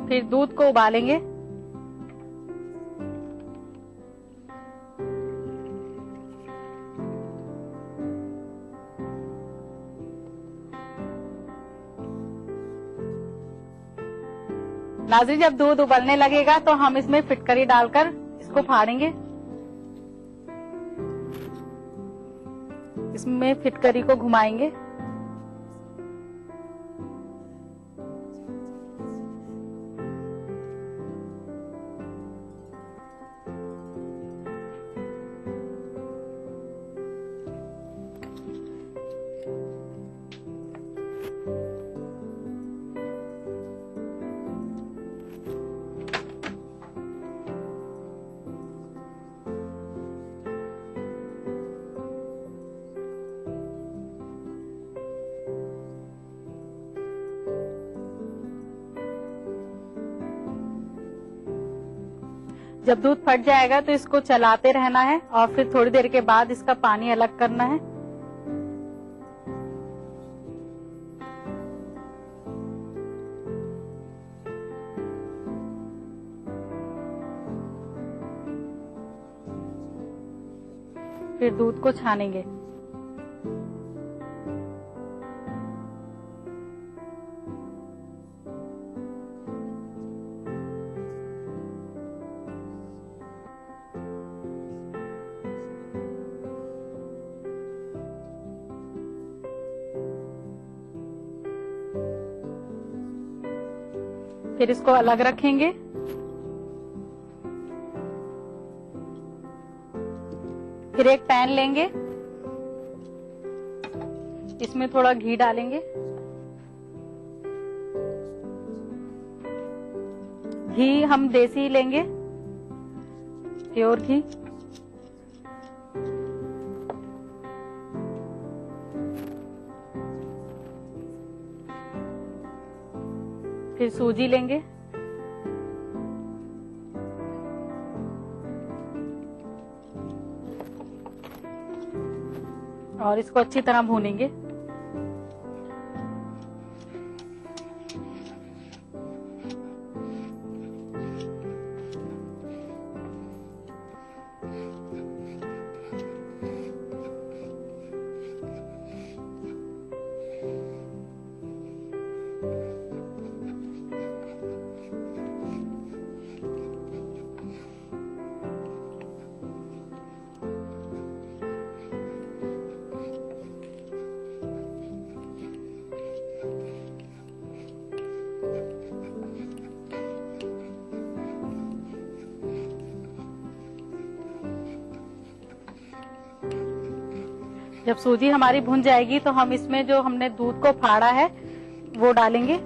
फिर दूध को उबालेंगे। नाज़रीन, जब दूध उबलने लगेगा तो हम इसमें फिटकरी डालकर इसको फाड़ेंगे। इसमें फिटकरी को घुमाएंगे। जब दूध फट जाएगा तो इसको चलाते रहना है और फिर थोड़ी देर के बाद इसका पानी अलग करना है। फिर दूध को छानेंगे। फिर इसको अलग रखेंगे। फिर एक पैन लेंगे, इसमें थोड़ा घी डालेंगे। घी हम देसी लेंगे, प्योर घी। फिर सूजी लेंगे। और इसको अच्छी तरह भूनेंगे। जब सूजी हमारी भुन जाएगी तो हम इसमें जो हमने दूध को फाड़ा है वो डालेंगे।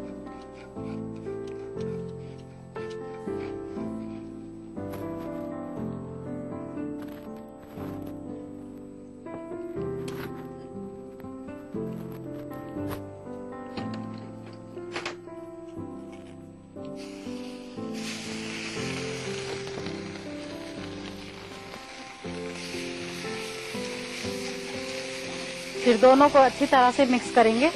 फिर दोनों को अच्छी तरह से मिक्स करेंगे।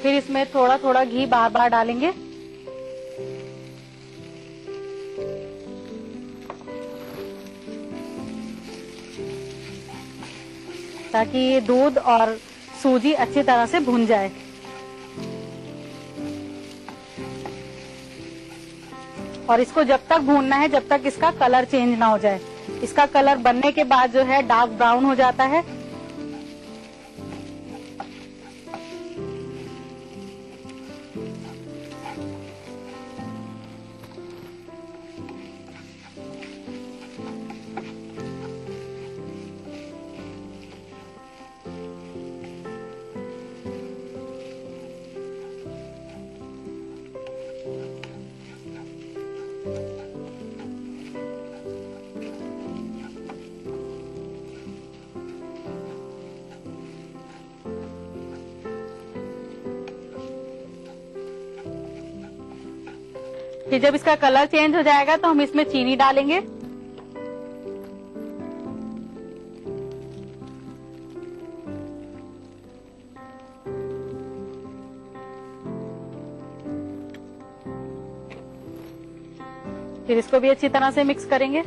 फिर इसमें थोड़ा थोड़ा घी बार बार डालेंगे। ताकि ये दूध और सूजी अच्छी तरह से भुन जाए। और इसको जब तक भूनना है जब तक इसका कलर चेंज ना हो जाए। इसका कलर बनने के बाद जो है डार्क ब्राउन हो जाता है। फिर जब इसका कलर चेंज हो जाएगा तो हम इसमें चीनी डालेंगे। फिर इसको भी अच्छी तरह से मिक्स करेंगे।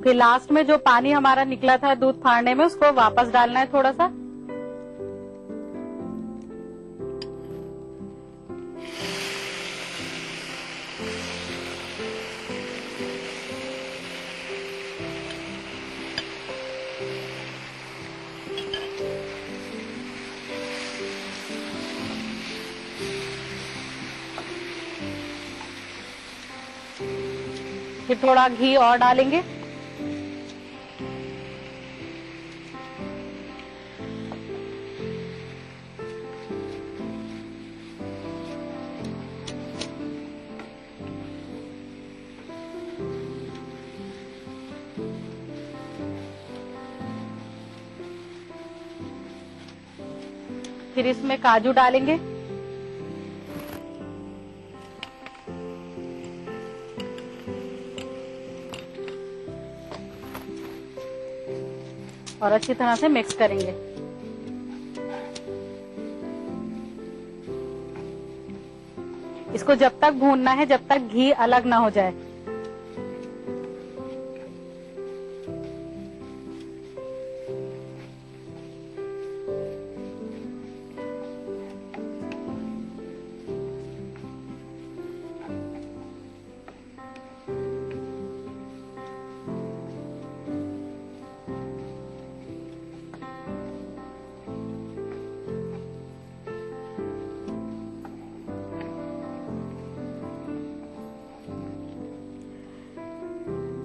फिर लास्ट में जो पानी हमारा निकला था दूध फाड़ने में, उसको वापस डालना है थोड़ा सा। फिर थोड़ा घी और डालेंगे। फिर इसमें काजू डालेंगे। और अच्छी तरह से मिक्स करेंगे। इसको जब तक भूनना है जब तक घी अलग ना हो जाए।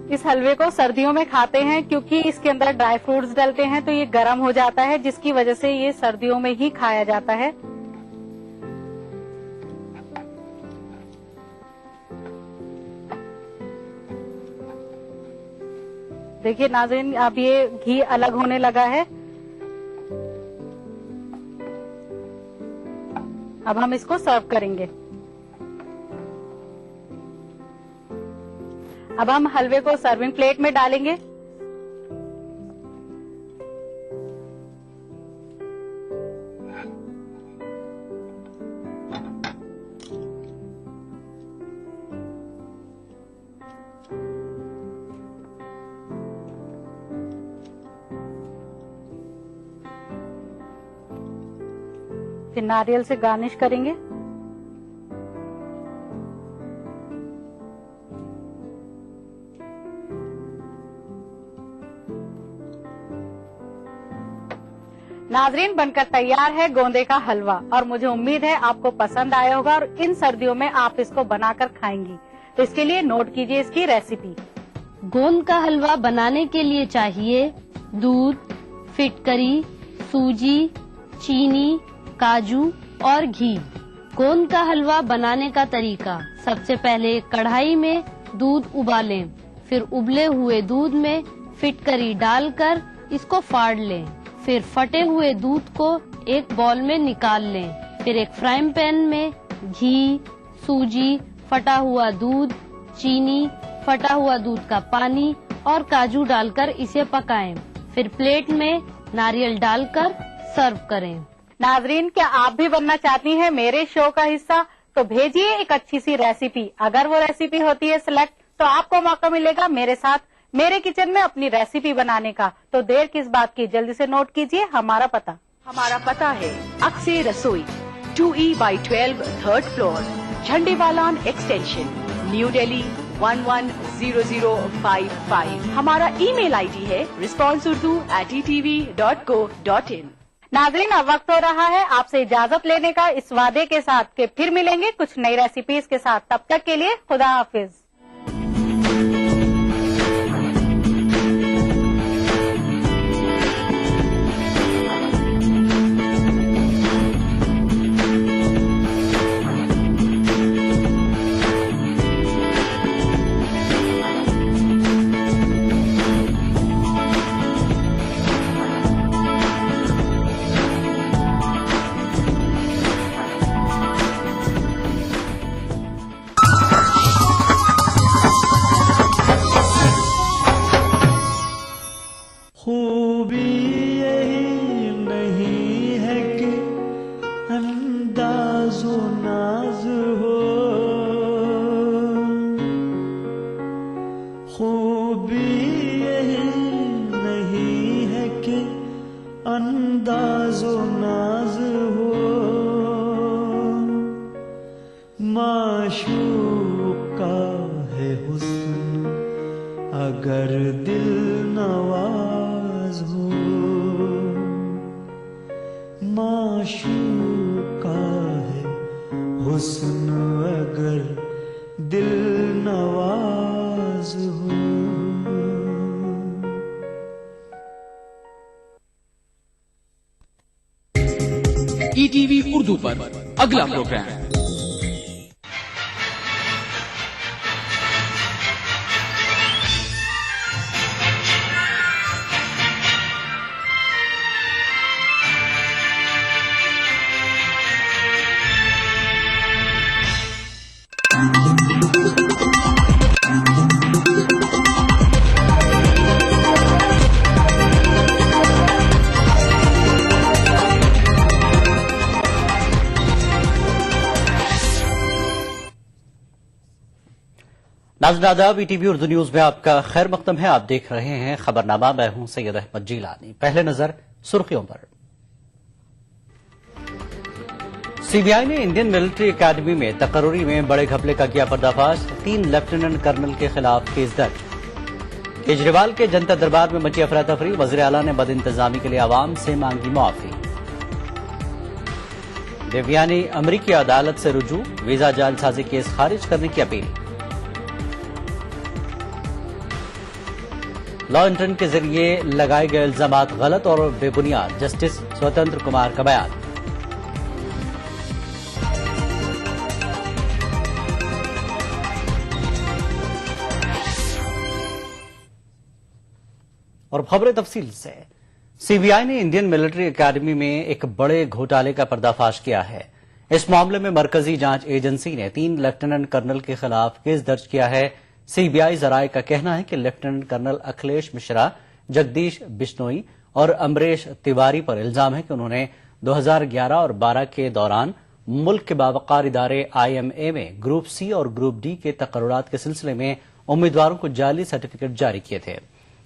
इस हलवे को सर्दियों में खाते हैं क्योंकि इसके अंदर ड्राई फ्रूट्स डलते हैं, तो ये गर्म हो जाता है, जिसकी वजह से ये सर्दियों में ही खाया जाता है। देखिए नाज़रीन, अब ये घी अलग होने लगा है। अब हम इसको सर्व करेंगे। अब हम हलवे को सर्विंग प्लेट में डालेंगे। फिर नारियल से गार्निश करेंगे। नाजरीन, बनकर तैयार है गोंदे का हलवा और मुझे उम्मीद है आपको पसंद आया होगा और इन सर्दियों में आप इसको बनाकर खाएंगी। तो इसके लिए नोट कीजिए इसकी रेसिपी। गोंद का हलवा बनाने के लिए चाहिए दूध, फिटकरी, सूजी, चीनी, काजू और घी। गोंद का हलवा बनाने का तरीका: सबसे पहले कढ़ाई में दूध उबालें, फिर उबले हुए दूध में फिटकरी डालकर इसको फाड़ लें। फिर फटे हुए दूध को एक बाउल में निकाल लें। फिर एक फ्राइंग पैन में घी, सूजी, फटा हुआ दूध, चीनी, फटा हुआ दूध का पानी और काजू डालकर इसे पकाएं। फिर प्लेट में नारियल डालकर सर्व करें। नाजरीन, क्या आप भी बनना चाहती हैं मेरे शो का हिस्सा? तो भेजिए एक अच्छी सी रेसिपी। अगर वो रेसिपी होती है सिलेक्ट, तो आपको मौका मिलेगा मेरे साथ मेरे किचन में अपनी रेसिपी बनाने का। तो देर किस बात की, जल्दी से नोट कीजिए हमारा पता। हमारा पता है अक्से रसोई, 2E/12 3rd floor, Jhandewalan extension, new Delhi 110055। हमारा ईमेल आईडी है responseurdu@etv.co.in। नाजरीन, अब वक्त हो रहा है आपसे इजाजत लेने का, इस वादे के साथ कि फिर मिलेंगे कुछ नई रेसिपीज के साथ। तब तक के लिए खुदा हाफिज। अगर दिल नवाज हो, माशूका है हुस्न अगर दिल नवाज हो। ईटीवी उर्दू पर अगला प्रोग्राम नाज़रीन आदाब, ईटीवी उर्दू न्यूज में आपका खैर मकदम है। आप देख रहे हैं खबरनामा। मैं हूं सैयद अहमद जिलानी। पहले नजर सुर्खियों पर। सीबीआई ने इंडियन मिलिट्री एकेडमी में तकर्री में बड़े घपले का किया पर्दाफाश। 3 लेफ्टिनेंट कर्नल के खिलाफ केस दर्ज। केजरीवाल के जनता दरबार में मची अफरा तफरी। वज़ीर आला ने बदइंतजामी के लिए आवाम से मांगी मुआफी। देवयानी अमरीकी अदालत से रुजू। वीजा जालसाजी केस खारिज करने की अपील। लॉ एंट्रन के जरिए लगाए गए इल्जामात गलत और बेबुनियाद। जस्टिस स्वतंत्र कुमार का बयान। और खबरें तफसील से। सीबीआई ने इंडियन मिलिट्री एकेडमी में एक बड़े घोटाले का पर्दाफाश किया है। इस मामले में मरकजी जांच एजेंसी ने 3 लेफ्टिनेंट कर्नल के खिलाफ केस दर्ज किया है। सीबीआई जराये का कहना है कि लेफ्टिनेंट कर्नल अखिलेश मिश्रा, जगदीश बिश्नोई और अमरीश तिवारी पर इल्जाम है कि उन्होंने 2011 और 12 के दौरान मुल्क के बावकार इदारे IMA में ग्रुप सी और ग्रुप डी के तकर्रुरात के सिलसिले में उम्मीदवारों को जाली सर्टिफिकेट जारी किए थे।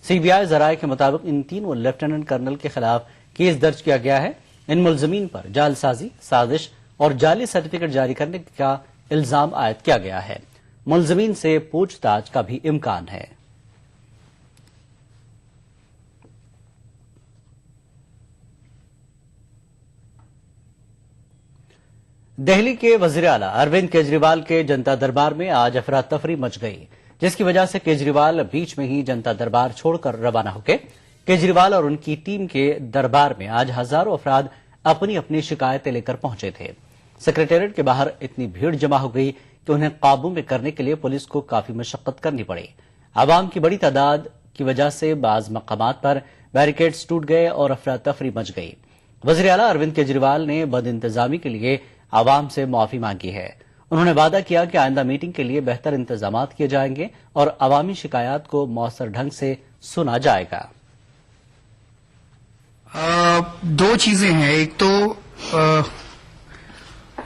सीबीआई जराये के मुताबिक इन 3 लेफ्टिनेंट कर्नल के खिलाफ केस दर्ज किया गया है। इन मुलजमीन पर जालसाजी, साजिश और जाली सर्टिफिकेट जारी करने का इल्जाम आयद किया गया है। मुलजमीन से पूछताछ का भी इम्कान है। दिल्ली के वज़ीर आला अरविंद केजरीवाल के जनता दरबार में आज अफरा तफरी मच गई, जिसकी वजह से केजरीवाल बीच में ही जनता दरबार छोड़कर रवाना हो गए। केजरीवाल और उनकी टीम के दरबार में आज हजारों अफराद अपनी अपनी शिकायतें लेकर पहुंचे थे। सेक्रेटेरिएट के बाहर इतनी भीड़ जमा हो गई कि उन्हें काबू में करने के लिए पुलिस को काफी मशक्कत करनी पड़ी। आवाम की बड़ी तादाद की वजह से बाज मकामात पर बैरिकेड्स टूट गए और अफरा तफरी मच गई। वज़ीर आला अरविंद केजरीवाल ने बदइंतजामी के लिए आवाम से माफी मांगी है। उन्होंने वादा किया कि आइंदा मीटिंग के लिए बेहतर इंतजाम किए जाएंगे और अवामी शिकायत को मौसर ढंग से सुना जाएगा। 2 चीजें हैं। एक तो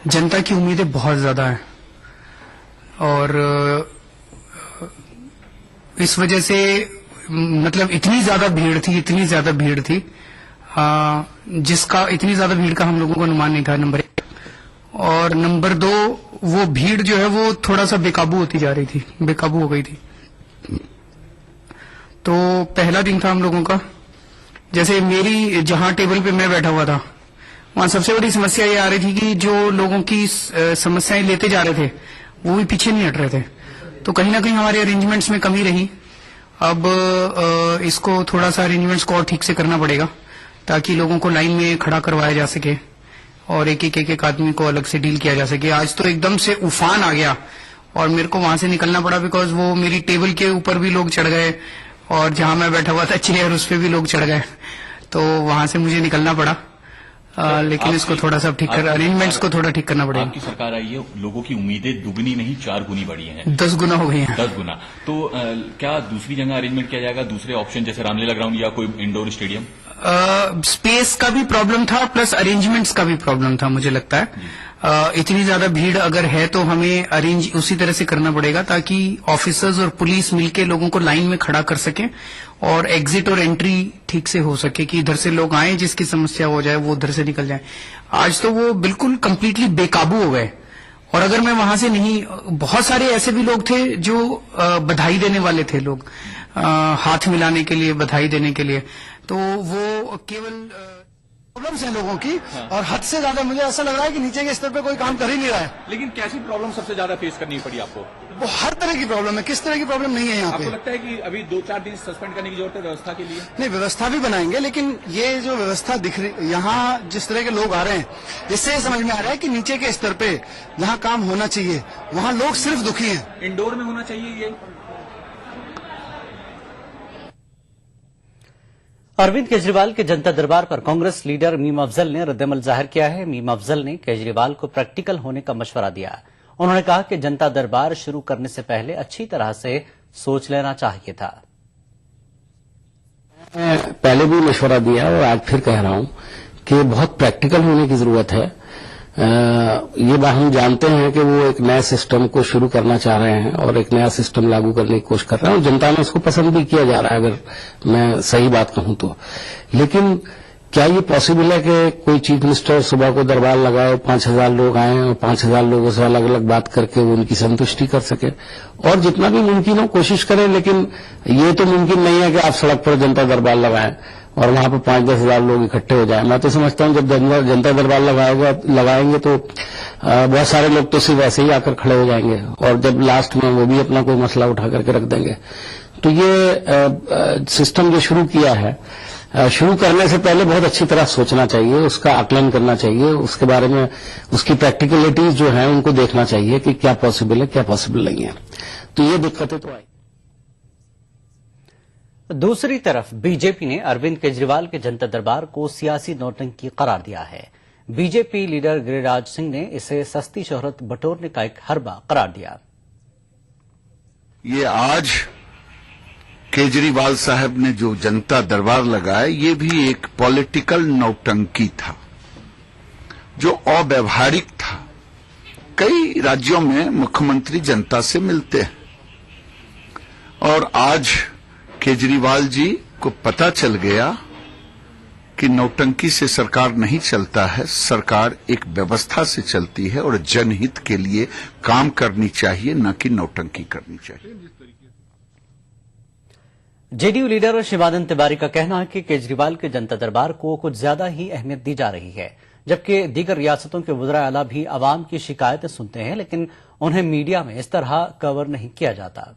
जनता की उम्मीदें बहुत ज्यादा हैं और इस वजह से मतलब इतनी ज्यादा भीड़ थी जिसका इतनी ज्यादा भीड़ का हम लोगों को अनुमान नहीं था, नंबर 1। और नंबर 2, वो भीड़ जो है वो थोड़ा सा बेकाबू होती जा रही थी, बेकाबू हो गई थी। तो पहला दिन था हम लोगों का, जैसे मेरी जहां टेबल पे मैं बैठा हुआ था वहां सबसे बड़ी समस्या ये आ रही थी कि जो लोगों की समस्याएं लेते जा रहे थे वो भी पीछे नहीं हट रहे थे। तो कहीं ना कहीं हमारे अरेंजमेंट्स में कमी रही। अब इसको थोड़ा सा अरेंजमेंट्स को और ठीक से करना पड़ेगा ताकि लोगों को लाइन में खड़ा करवाया जा सके और एक एक आदमी को अलग से डील किया जा सके। आज तो एकदम से उफान आ गया और मेरे को वहां से निकलना पड़ा बिकॉज वो मेरी टेबल के ऊपर भी लोग चढ़ गए और जहां मैं बैठा हुआ था चेयर उस पर भी लोग चढ़ गए, तो वहां से मुझे निकलना पड़ा। लेकिन इसको थोड़ा सा ठीक कर, अरेंजमेंट्स को थोड़ा ठीक करना पड़ेगा। आपकी सरकार आई है, लोगों की उम्मीदें दुगनी नहीं 4 गुनी बढ़ी हैं, 10 गुना हो गई हैं। 10 गुना। तो क्या दूसरी जगह अरेंजमेंट किया जाएगा, दूसरे ऑप्शन जैसे रामलीला ग्राउंड या कोई इंडोर स्टेडियम? स्पेस का भी प्रॉब्लम था प्लस अरेंजमेंट्स का भी प्रॉब्लम था। मुझे लगता है इतनी ज्यादा भीड़ अगर है तो हमें अरेंज उसी तरह से करना पड़ेगा ताकि ऑफिसर्स और पुलिस मिलके लोगों को लाइन में खड़ा कर सकें और एग्जिट और एंट्री ठीक से हो सके कि इधर से लोग आए जिसकी समस्या हो जाए वो उधर से निकल जाए। आज तो वो बिल्कुल कंप्लीटली बेकाबू हो गए और अगर मैं वहां से नहीं, बहुत सारे ऐसे भी लोग थे जो बधाई देने वाले थे लोग, हाथ मिलाने के लिए, बधाई देने के लिए। तो वो केवल प्रॉब्लम्स हैं लोगों की, और हद से ज्यादा मुझे ऐसा लग रहा है कि नीचे के स्तर पे कोई काम कर ही नहीं रहा है। लेकिन कैसी प्रॉब्लम सबसे ज्यादा फेस करनी पड़ी आपको? वो हर तरह की प्रॉब्लम है, किस तरह की प्रॉब्लम नहीं है यहाँ आपको पे? लगता है कि अभी 2-4 दिन सस्पेंड करने की जरूरत है व्यवस्था के लिए? नहीं, व्यवस्था भी बनाएंगे, लेकिन ये जो व्यवस्था दिख रही यहाँ, जिस तरह के लोग आ रहे हैं, इससे ये समझ में आ रहा है कि नीचे के स्तर पे जहाँ काम होना चाहिए वहाँ लोग सिर्फ दुखी हैं। इंडोर में होना चाहिए ये। अरविंद केजरीवाल के जनता दरबार पर कांग्रेस लीडर मीम अफजल ने रद्दमल जाहिर किया है। मीम अफजल ने केजरीवाल को प्रैक्टिकल होने का मशवरा दिया। उन्होंने कहा कि जनता दरबार शुरू करने से पहले अच्छी तरह से सोच लेना चाहिए था। पहले भी मशवरा दिया और आज फिर कह रहा हूं कि बहुत प्रैक्टिकल होने की जरूरत है। ये बात हम जानते हैं कि वो एक नए सिस्टम को शुरू करना चाह रहे हैं और एक नया सिस्टम लागू करने की कोशिश कर रहे हैं, और जनता में उसको पसंद भी किया जा रहा है, अगर मैं सही बात कहूं तो। लेकिन क्या ये पॉसिबल है कि कोई चीफ मिनिस्टर सुबह को दरबार लगाए, 5,000 लोग आए और 5,000 लोगों से अलग अलग बात करके वो उनकी संतुष्टि कर सके? और जितना भी मुमकिन हो कोशिश करें, लेकिन ये तो मुमकिन नहीं है कि आप सड़क पर जनता दरबार लगाएं और वहां पर 5-10 हजार लोग इकट्ठे हो जाए। मैं तो समझता हूं जब जनता दरबार लगाएंगे तो बहुत सारे लोग तो सिर्फ ऐसे ही आकर खड़े हो जाएंगे, और जब लास्ट में वो भी अपना कोई मसला उठा करके रख देंगे। तो ये सिस्टम जो शुरू किया है, शुरू करने से पहले बहुत अच्छी तरह सोचना चाहिए, उसका आकलन करना चाहिए, उसके बारे में उसकी प्रैक्टिकलिटीज जो है उनको देखना चाहिए कि क्या पॉसिबल है, क्या पॉसिबल नहीं है। तो ये दिक्कतें तो आई। दूसरी तरफ बीजेपी ने अरविंद केजरीवाल के जनता दरबार को सियासी नौटंकी करार दिया है। बीजेपी लीडर गिरिराज सिंह ने इसे सस्ती शोहरत बटोरने का एक हरबा करार दिया। ये आज केजरीवाल साहब ने जो जनता दरबार लगाया, ये भी एक पॉलिटिकल नौटंकी था जो अव्यावहारिक था। कई राज्यों में मुख्यमंत्री जनता से मिलते हैं, और आज केजरीवाल जी को पता चल गया कि नौटंकी से सरकार नहीं चलता है, सरकार एक व्यवस्था से चलती है और जनहित के लिए काम करनी चाहिए, न कि नौटंकी करनी चाहिए। जेडीयू लीडर शिवानंद तिवारी का कहना है कि केजरीवाल के जनता दरबार को कुछ ज्यादा ही अहमियत दी जा रही है, जबकि दीगर रियासतों के वज़ीर आला भी आवाम की शिकायतें सुनते हैं, लेकिन उन्हें मीडिया में इस तरह कवर नहीं किया जाता।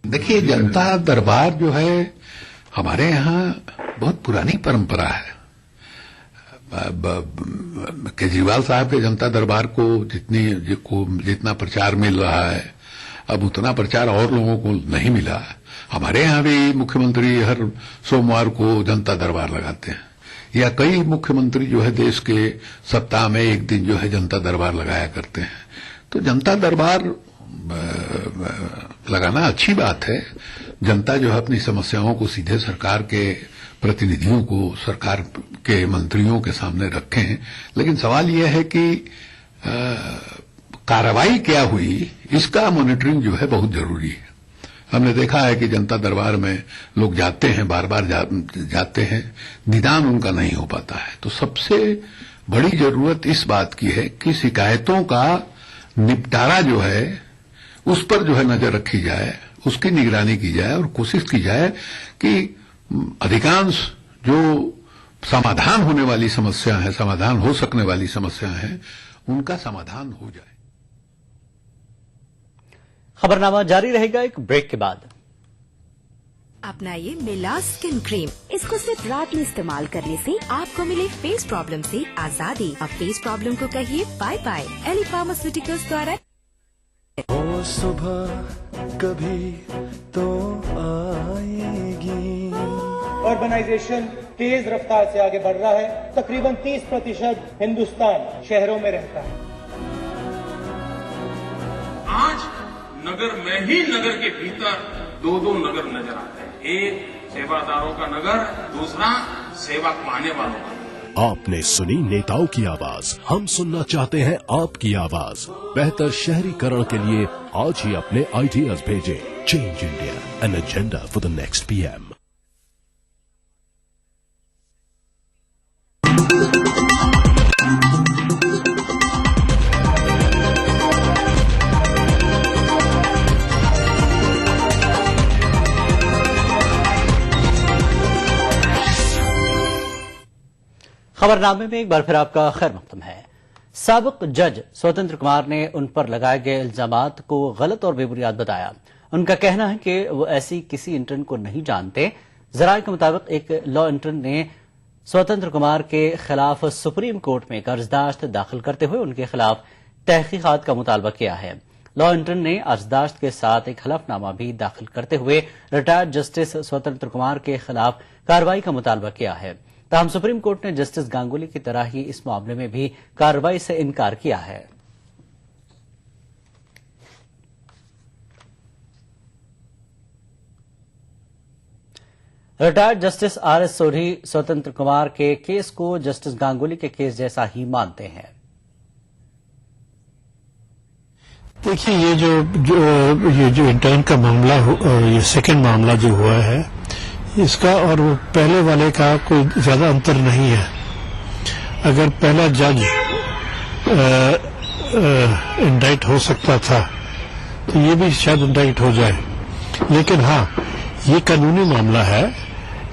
देखिए, जनता दरबार जो है हमारे यहाँ बहुत पुरानी परंपरा है। केजरीवाल साहब के जनता दरबार को जितना प्रचार मिल रहा है, अब उतना प्रचार और लोगों को नहीं मिला। हमारे यहाँ भी मुख्यमंत्री हर सोमवार को जनता दरबार लगाते हैं, या कई मुख्यमंत्री जो है देश के सप्ताह में एक दिन जो है जनता दरबार लगाया करते हैं। तो जनता दरबार लगाना अच्छी बात है। जनता जो है अपनी समस्याओं को सीधे सरकार के प्रतिनिधियों को, सरकार के मंत्रियों के सामने रखें, लेकिन सवाल यह है कि कार्रवाई क्या हुई, इसका मॉनिटरिंग जो है बहुत जरूरी है। हमने देखा है कि जनता दरबार में लोग जाते हैं, बार बार जाते हैं, निदान उनका नहीं हो पाता है। तो सबसे बड़ी जरूरत इस बात की है कि शिकायतों का निपटारा जो है उस पर जो है नजर रखी जाए, उसकी निगरानी की जाए और कोशिश की जाए कि अधिकांश जो समाधान होने वाली समस्या है, समाधान हो सकने वाली समस्या है, उनका समाधान हो जाए। खबरनामा जारी रहेगा एक ब्रेक के बाद। अपनाइए मिला स्किन क्रीम। इसको सिर्फ रात में इस्तेमाल करने से आपको मिले फेस प्रॉब्लम से आजादी। अब फेस प्रॉब्लम को कहिए बाय बाय। एली फार्मास्यूटिकल्स द्वारा। वो सुबह कभी तो आएगी। अर्बनाइजेशन तेज रफ्तार से आगे बढ़ रहा है। तकरीबन 30% हिंदुस्तान शहरों में रहता है। आज नगर में ही नगर के भीतर दो नगर नजर आते हैं। एक सेवादारों का नगर, दूसरा सेवा पाने वालों का। आपने सुनी नेताओं की आवाज, हम सुनना चाहते हैं आपकी आवाज। बेहतर शहरीकरण के लिए आज ही अपने आइडियाज भेजें। Change India, an agenda for the next PM। खबरनामे में एक बार फिर आपका खैर मकदम है। साबिक जज स्वतंत्र कुमार ने उन पर लगाए गए इल्जामात को गलत और बेबुनियाद बताया। उनका कहना है कि वो ऐसी किसी इंटर्न को नहीं जानते। जराये के मुताबिक एक लॉ इंटर्न ने स्वतंत्र कुमार के खिलाफ सुप्रीम कोर्ट में कर्जदाश्त दाखिल करते हुए उनके खिलाफ तहकीकात का मुतालबा किया है। लॉ इंटर्न ने अर्जदाश्त के साथ एक हलफनामा भी दाखिल करते हुए रिटायर्ड जस्टिस स्वतंत्र कुमार के खिलाफ कार्रवाई का मुतालबा किया है। ताहम सुप्रीम कोर्ट ने जस्टिस गांगुली की तरह ही इस मामले में भी कार्रवाई से इनकार किया है। रिटायर्ड जस्टिस आरएस सोढ़ी स्वतंत्र कुमार के केस को जस्टिस गांगुली के केस जैसा ही मानते हैं। देखिए, ये जो इंटर्न का मामला ये सेकंड मामला जो हुआ है, इसका और वो पहले वाले का कोई ज्यादा अंतर नहीं है। अगर पहला जज इंडाइट हो सकता था तो ये भी शायद इंडाइट हो जाए, लेकिन हाँ, ये कानूनी मामला है।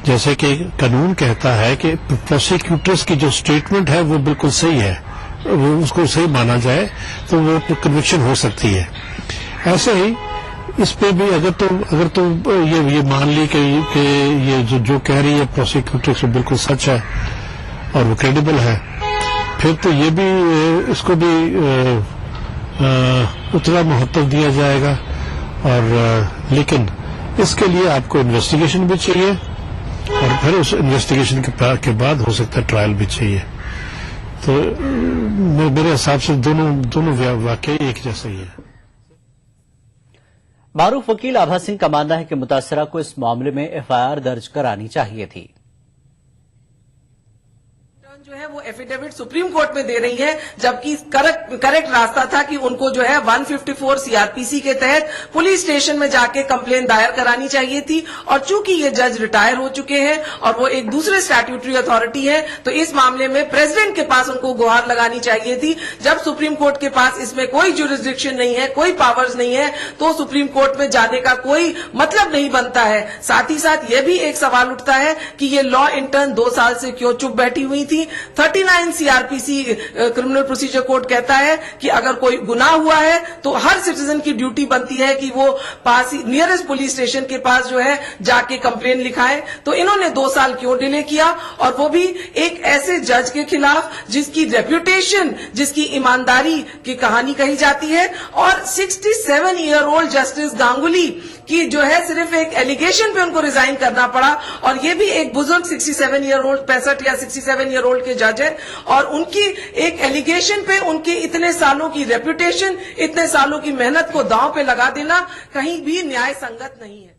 जैसे कि कानून कहता है कि प्रोसिक्यूटर्स की जो स्टेटमेंट है वो बिल्कुल सही है, वो उसको सही माना जाए तो वो कन्विक्शन हो सकती है। ऐसे ही इस पे भी अगर तो ये मान ली कि ये जो कह रही है प्रोसिक्यूटर बिल्कुल सच है और वो क्रेडिबल है, फिर तो ये भी इसको भी उतना महत्व दिया जाएगा। और लेकिन इसके लिए आपको इन्वेस्टिगेशन भी चाहिए और फिर उस इन्वेस्टिगेशन के बाद हो सकता है ट्रायल भी चाहिए। तो मेरे हिसाब से दोनों वाकई एक जैसा ही है। मारूफ वकील आभा सिंह का मानना है कि मुतासरा को इस मामले में एफआईआर दर्ज करानी चाहिए थी। जो है वो एफिडेविट सुप्रीम कोर्ट में दे रही है, जबकि करेक्ट रास्ता था कि उनको जो है 154 सीआरपीसी के तहत पुलिस स्टेशन में जाके कंप्लेन दायर करानी चाहिए थी। और चूंकि ये जज रिटायर हो चुके हैं और वो एक दूसरे स्टैट्यूटरी अथॉरिटी है, तो इस मामले में प्रेसिडेंट के पास उनको गुहार लगानी चाहिए थी। जब सुप्रीम कोर्ट के पास इसमें कोई जुरिस्डिक्शन नहीं है, कोई पावर्स नहीं है, तो सुप्रीम कोर्ट में जाने का कोई मतलब नहीं बनता है। साथ ही साथ ये भी एक सवाल उठता है कि ये लॉ इंटर्न 2 साल से क्यों चुप बैठी हुई थी। 39 सीआरपीसी क्रिमिनल प्रोसीजर कोड कहता है कि अगर कोई गुनाह हुआ है तो हर सिटीजन की ड्यूटी बनती है कि वो पास ही नियरेस्ट पुलिस स्टेशन के पास जो है जाके कंप्लेन लिखाए। तो इन्होंने 2 साल क्यों डिले किया, और वो भी एक ऐसे जज के खिलाफ जिसकी रेप्यूटेशन, जिसकी ईमानदारी की कहानी कही जाती है। और 67 ईयर ओल्ड जस्टिस गांगुली की जो है सिर्फ एक एलिगेशन पे उनको रिजाइन करना पड़ा, और ये भी एक बुजुर्ग 67 ईयर ओल्ड 65 या 67 ईयर ओल्ड के जज है, और उनकी एक एलिगेशन पे उनकी इतने सालों की रेप्यूटेशन, इतने सालों की मेहनत को दांव पे लगा देना कहीं भी न्याय संगत नहीं है।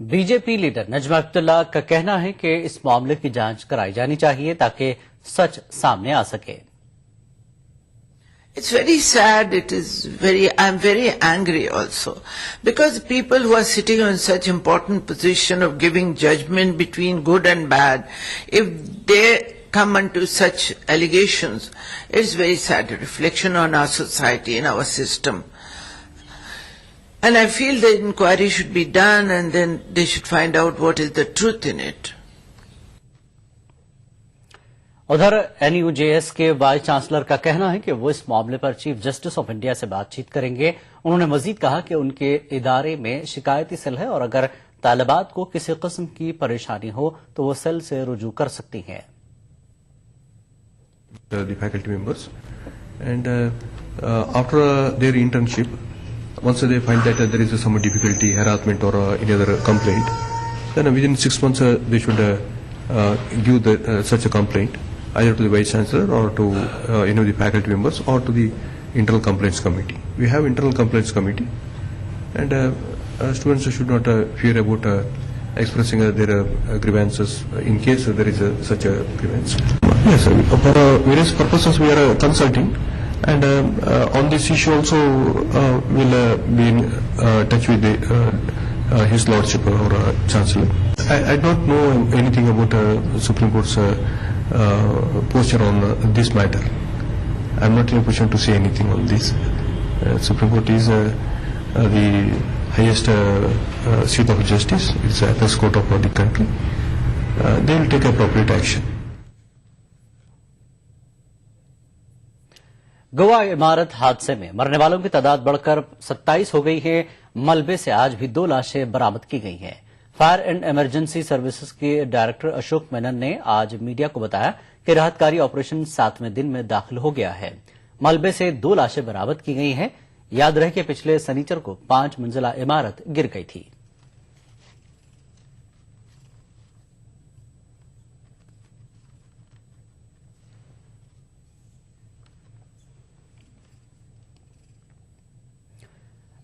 बीजेपी लीडर नजमा हेपतुल्लाह का कहना है कि इस मामले की जांच कराई जानी चाहिए ताकि सच सामने आ सके। It's very sad. I'm very angry also, because people who are sitting on such important position of giving judgment between good and bad, if they come unto such allegations, it's very sad reflection on our society and our system. And I feel the inquiry should be done, and then they should find out what is the truth in it. उधर NUJS के vice chancellor का कहना है कि वो इस मामले पर चीफ जस्टिस ऑफ इंडिया से बातचीत करेंगे। उन्होंने मजीद कहा कि उनके इदारे में शिकायती सेल है और अगर तालिबात को किसी किस्म की परेशानी हो तो वो सेल से रुजू कर सकती हैं। The faculty members, and after their internship, once they find that there is some difficulty, harassment or any other complaint, then within 6 months they should give such a complaint either to the Vice Chancellor or to any of the faculty members or to the Internal Complaints Committee. We have Internal Complaints Committee, and students should not fear about expressing their grievances in case there is such a grievance. Yes, for various purposes we are consulting, and on this issue also will be in touch with His Lordship or Chancellor. I don't know anything about Supreme Court's posture on this matter. I'm not in a position to say anything on this. Supreme Court is the highest seat of justice. It's the apex court of the country, they will take appropriate action. Goa इमारत हादसे में मरने वालों की तादाद बढ़कर 27 हो गई है। मलबे से आज भी 2 लाशें बरामद की गई हैं। फायर एंड इमरजेंसी सर्विसेज के डायरेक्टर अशोक मेनन ने आज मीडिया को बताया कि राहतकारी ऑपरेशन 7वें दिन में दाखिल हो गया है। मलबे से 2 लाशें बरामद की गई हैं। याद रहे कि पिछले शनिचर को 5 मंजिला इमारत गिर गई थी।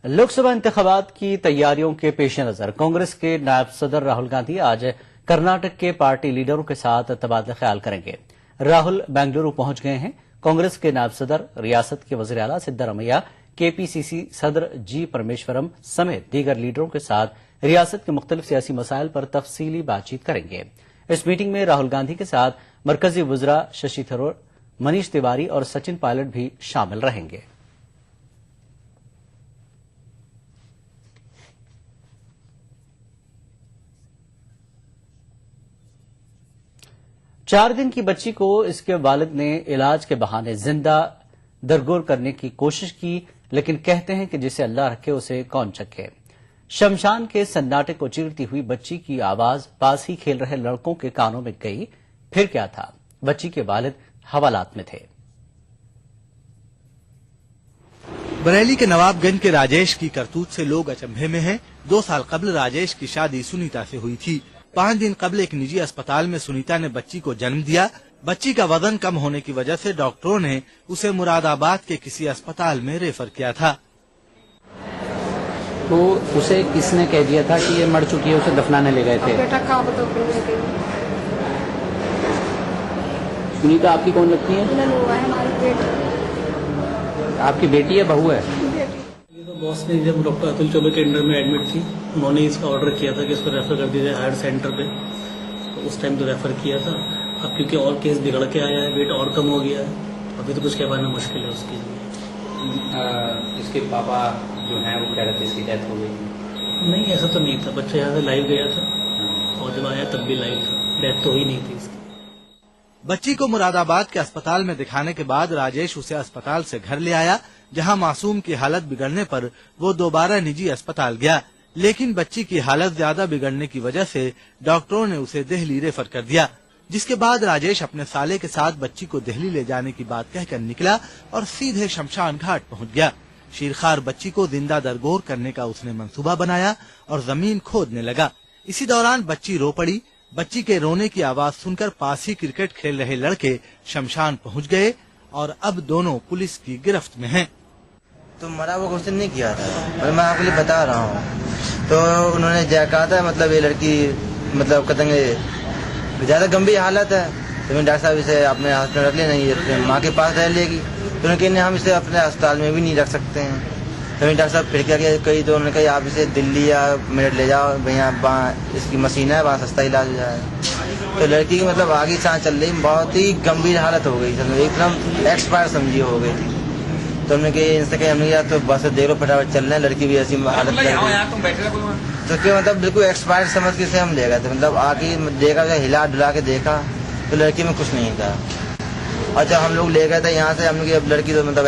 लोकसभा इंतखाबात की तैयारियों के पेश नजर कांग्रेस के नायब सदर राहुल गांधी आज कर्नाटक के पार्टी लीडरों के साथ तबादला ख्याल करेंगे। राहुल बेंगलुरु पहुंच गए हैं। कांग्रेस के नायब सदर, रियासत के वजीर आला सिद्धारमैया, केपीसीसी सदर जी परमेश्वरम समेत दीगर लीडरों के साथ रियासत के मुख्तलिफ सियासी मसाइल पर तफसीली बातचीत करेंगे। इस मीटिंग में राहुल गांधी के साथ मरकजी वज़रा शशि थरूर, मनीष तिवारी और सचिन पायलट भी शामिल रहेंगे। 4 दिन की बच्ची को इसके वालिद ने इलाज के बहाने जिंदा दरगोर करने की कोशिश की, लेकिन कहते हैं कि जिसे अल्लाह रखे उसे कौन चखे। शमशान के सन्नाटे को चीरती हुई बच्ची की आवाज पास ही खेल रहे लड़कों के कानों में गई। फिर क्या था, बच्ची के वालिद हवालात में थे। बरेली के नवाबगंज के राजेश की करतूत से लोग अचंभे में हैं। 2 साल कबल राजेश की शादी सुनीता से हुई थी। 5 दिन कबल एक निजी अस्पताल में सुनीता ने बच्ची को जन्म दिया। बच्ची का वजन कम होने की वजह से डॉक्टरों ने उसे मुरादाबाद के किसी अस्पताल में रेफर किया था। तो उसे किसने कह दिया था कि ये मर चुकी है, उसे दफनाने ले गए थे? सुनीता आपकी कौन लगती है? आपकी बेटी है, बहू है? ये तो बॉस ने जब डॉक्टर अतुल चौबे के अंडर में एडमिट थी, उन्होंने इसका ऑर्डर किया था कि इसको रेफर कर दिया जाए हायर सेंटर पे। तो उस टाइम तो रेफर किया था। अब क्योंकि और केस बिगड़ के आया है, वेट और कम हो गया है, अभी तो कुछ कह पाना मुश्किल है उसके लिए। इसके पापा जो हैं वो कह रहे थे इसकी डेथ हो गई। नहीं, ऐसा तो नहीं था। बच्चा यहाँ से लाइव गया था और जब आया तब भी लाइव था, डेथ तो ही नहीं थी इसकी। बच्ची को मुरादाबाद के अस्पताल में दिखाने के बाद राजेश उसे अस्पताल से घर ले आया, जहां मासूम की हालत बिगड़ने पर वो दोबारा निजी अस्पताल गया। लेकिन बच्ची की हालत ज्यादा बिगड़ने की वजह से डॉक्टरों ने उसे दिल्ली रेफर कर दिया, जिसके बाद राजेश अपने साले के साथ बच्ची को दिल्ली ले जाने की बात कहकर निकला और सीधे शमशान घाट पहुंच गया। शीरखार बच्ची को जिंदा दरगोर करने का उसने मंसूबा बनाया और जमीन खोदने लगा। इसी दौरान बच्ची रो पड़ी। बच्ची के रोने की आवाज सुनकर पास ही क्रिकेट खेल रहे लड़के शमशान पहुंच गए और अब दोनों पुलिस की गिरफ्त में हैं। तो मरा वो क्वेश्चन नहीं किया था, और मैं आपके लिए बता रहा हूँ। तो उन्होंने कहा था मतलब ये लड़की मतलब कहेंगे ज्यादा गंभीर हालत है, तो मैं डॉक्टर साहब इसे अपने हॉस्पिटल रख लेना, ये माँ के पास रह लेगी। तो उन्होंने कहा हम इसे अपने अस्पताल में भी नहीं रख सकते हैं। तो डॉक्टर साहब फिर क्या कही, तो उन्होंने कहा आप इसे दिल्ली या मेरठ ले जाओ, भैया इसकी मशीन है, वहाँ सस्ता इलाज हो जाए। तो लड़की की मतलब आगे सांस चल रही, बहुत ही गंभीर हालत हो गई, एकदम एक्सपायर समझी हो गई थी। तो हमने कहा इनसे कहीं हमने कहा तो बस देख लो फटाफट चल रहे हैं, लड़की भी ऐसी हालत तो क्या मतलब बिल्कुल एक्सपायर समझ के से हम ले गए थे। मतलब आके देखा, हिला डुला के देखा तो लड़की में कुछ नहीं था। और जब हम लोग ले गए थे यहाँ से, हमने कहा अब लड़की तो मतलब